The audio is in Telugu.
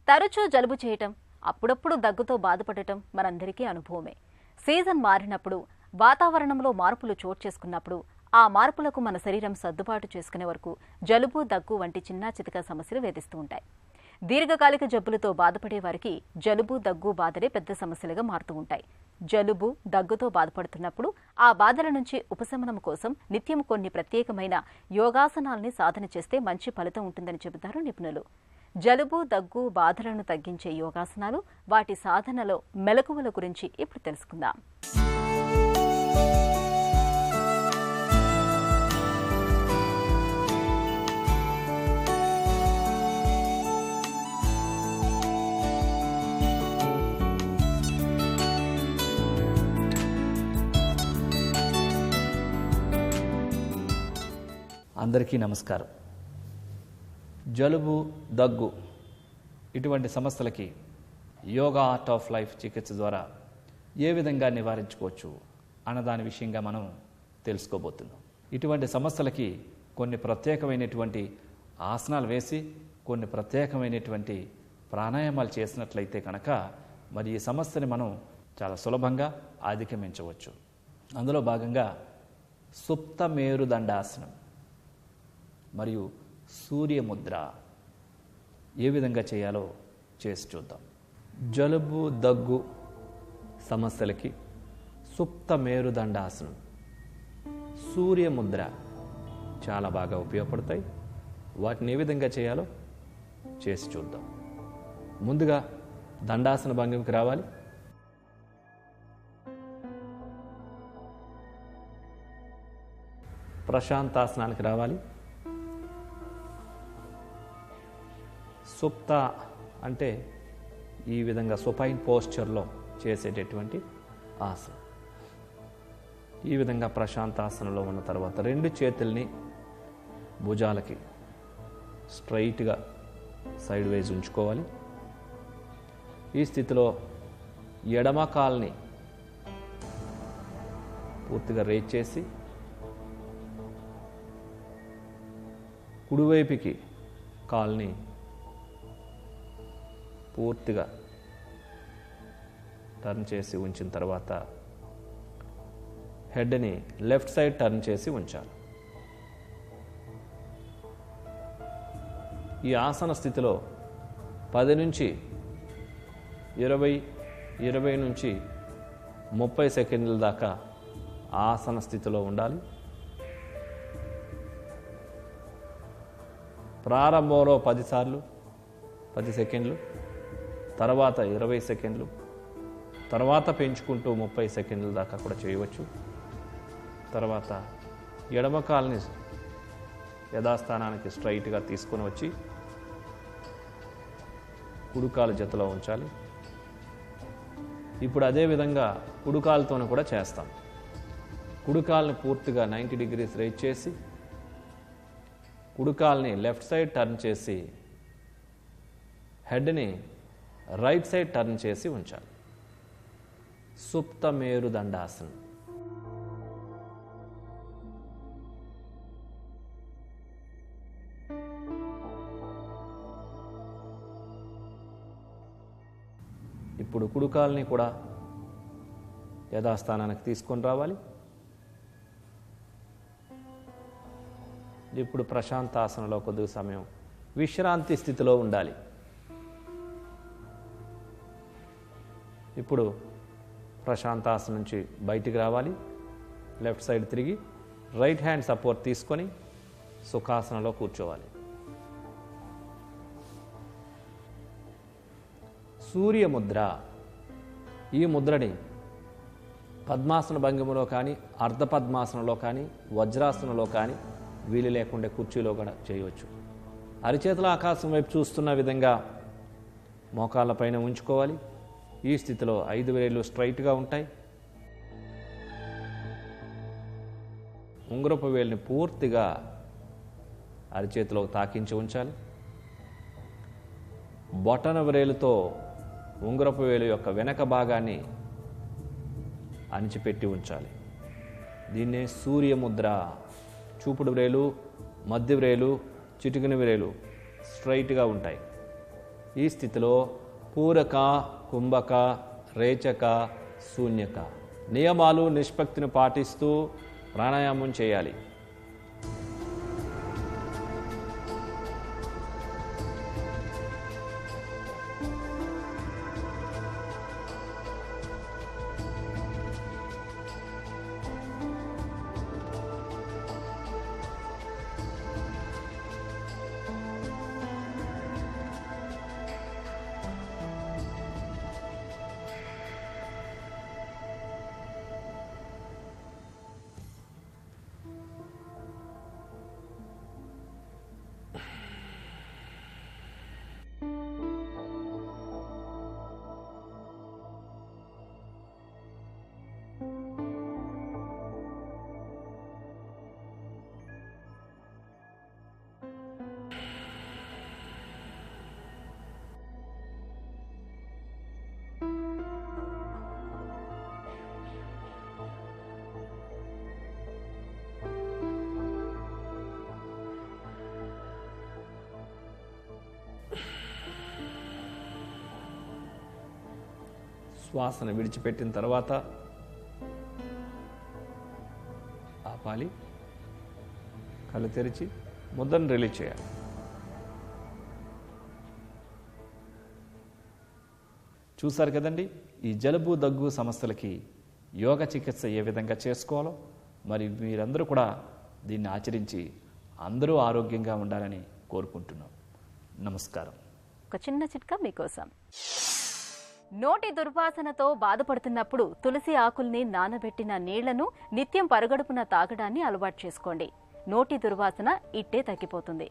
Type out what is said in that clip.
తరచూ జలుబు చేయటం, అప్పుడప్పుడు దగ్గుతో బాధపడటం మనందరికీ అనుభవమే. సీజన్ మారినప్పుడు, వాతావరణంలో మార్పులు చోటు చేసుకున్నప్పుడు ఆ మార్పులకు మన శరీరం సర్దుబాటు చేసుకునే వరకు జలుబు, దగ్గు వంటి చిన్న చితక సమస్యలు వేధిస్తూ ఉంటాయి. దీర్ఘకాలిక జబ్బులతో బాధపడే వారికి జలుబు, దగ్గు బాధలే పెద్ద సమస్యలుగా మారుతూ ఉంటాయి. జలుబు, దగ్గుతో బాధపడుతున్నప్పుడు ఆ బాధల నుంచి ఉపశమనం కోసం నిత్యం కొన్ని ప్రత్యేకమైన యోగాసనాల్ని సాధన చేస్తే మంచి ఫలితం ఉంటుందని చెబుతారు నిపుణులు. జలుబు, దగ్గు బాధలను తగ్గించే యోగాసనాలు, వాటి సాధనలో మెలకువల గురించి ఇప్పుడు తెలుసుకుందాం. అందరికీ నమస్కారం. జలుబు, దగ్గు ఇటువంటి సమస్యలకి యోగా ఆర్ట్ ఆఫ్ లైఫ్ చికిత్స ద్వారా ఏ విధంగా నివారించుకోవచ్చు అన్నదాని విషయంగా మనం తెలుసుకోబోతున్నాం. ఇటువంటి సమస్యలకి కొన్ని ప్రత్యేకమైనటువంటి ఆసనాలు వేసి కొన్ని ప్రత్యేకమైనటువంటి ప్రాణాయామాలు చేసినట్లయితే కనుక మరి ఈ సమస్యని మనం చాలా సులభంగా అధిగమించవచ్చు. అందులో భాగంగా సుప్త మేరుదండాసనం మరియు సూర్యముద్ర ఏ విధంగా చేయాలో చేసి చూద్దాం. జలుబు, దగ్గు సమస్యలకి సుప్త మేరుదండాసనం, సూర్యముద్ర చాలా బాగా ఉపయోగపడతాయి. వాటిని ఏ విధంగా చేయాలో చేసి చూద్దాం. ముందుగా దండాసన భంగిమకి రావాలి. ప్రశాంతాసనానికి రావాలి. సుప్త అంటే ఈ విధంగా సుపైన్ పోస్చర్లో చేసేటటువంటి ఆసనం. ఈ విధంగా ప్రశాంతాసనంలో ఉన్న తర్వాత రెండు చేతుల్ని భుజాలకి స్ట్రైట్గా సైడ్ వైజ్ ఉంచుకోవాలి. ఈ స్థితిలో ఎడమ కాల్ని పూర్తిగా రేజ్ చేసి కుడివైపుకి కాల్ని పూర్తిగా టర్న్ చేసి ఉంచిన తర్వాత హెడ్ని లెఫ్ట్ సైడ్ టర్న్ చేసి ఉంచాలి. ఈ ఆసన స్థితిలో 10 నుంచి 20 నుంచి 30 సెకండ్ల దాకా ఆసన స్థితిలో ఉండాలి. ప్రారంభంలో 10 సార్లు 10 సెకండ్లు, తర్వాత 20 సెకండ్లు, తర్వాత పెంచుకుంటూ 30 సెకండ్ల దాకా కూడా చేయవచ్చు. తర్వాత ఎడమ కాల్ని యథాస్థానానికి స్ట్రైట్గా తీసుకొని వచ్చి కుడికాలు జతలో ఉంచాలి. ఇప్పుడు అదేవిధంగా కుడికాలతోనూ కూడా చేస్తాం. కుడికాల్ని పూర్తిగా 90 డిగ్రీస్ రైజ్ చేసి కుడికాల్ని లెఫ్ట్ సైడ్ టర్న్ చేసి హెడ్ని రైట్ సైడ్ టర్న్ చేసి ఉంచాలి. సుప్త మేరుదండాసనం. ఇప్పుడు కుడికాల్ని కూడా యథాస్థానానికి తీసుకొని రావాలి. ఇప్పుడు ప్రశాంతాసనలో కొద్ది సమయం విశ్రాంతి స్థితిలో ఉండాలి. ఇప్పుడు ప్రశాంతాసనం నుంచి బయటికి రావాలి. లెఫ్ట్ సైడ్ తిరిగి రైట్ హ్యాండ్ సపోర్ట్ తీసుకొని సుఖాసనంలో కూర్చోవాలి. సూర్యముద్ర. ఈ ముద్రని పద్మాసన భంగిమలో కానీ, అర్ధపద్మాసనంలో కానీ, వజ్రాసనంలో కానీ, వీలు లేకుండా కుర్చీలో కూడా చేయవచ్చు. అరిచేతుల ఆకాశం వైపు చూస్తున్న విధంగా మోకాళ్ళ పైన ఉంచుకోవాలి. ఈ స్థితిలో 5 వేళ్ళు స్ట్రైట్గా ఉంటాయి. ఉంగరపు వేలుని పూర్తిగా అరిచేతిలో తాకించి ఉంచాలి. బొటన వ్రేలుతో ఉంగరపు వేలు యొక్క వెనక భాగాన్ని అణిచిపెట్టి ఉంచాలి. దీన్నే సూర్యముద్ర. చూపుడు వ్రేలు, మధ్య వ్రేలు, చిటికిన వ్రేలు స్ట్రైట్గా ఉంటాయి. ఈ స్థితిలో పూరక, కుంభక, రేచక, శూన్యక నియమాలు, నిష్పత్తిని పాటిస్తూ ప్రాణాయామం చేయాలి. శ్వాసను విడిచిపెట్టిన తర్వాత ఆపాలి. కళ్ళు తెరిచి ముద్రను రిలీజ్ చేయాలి. చూసారు కదండి, ఈ జలుబు దగ్గు సమస్యలకి యోగ చికిత్స ఏ విధంగా చేసుకోవాలో. మరి మీరందరూ కూడా దీన్ని ఆచరించి అందరూ ఆరోగ్యంగా ఉండాలని కోరుకుంటున్నాం. నమస్కారం. ఒక చిన్న చిట్కా మీకోసం. నోటి దుర్వాసనతో బాధపడుతున్నప్పుడు తులసి ఆకుల్ని నానబెట్టిన నీళ్లను నిత్యం పరగడుపున తాగడాన్ని అలవాటు చేసుకోండి. నోటి దుర్వాసన ఇట్టే తగ్గిపోతుంది.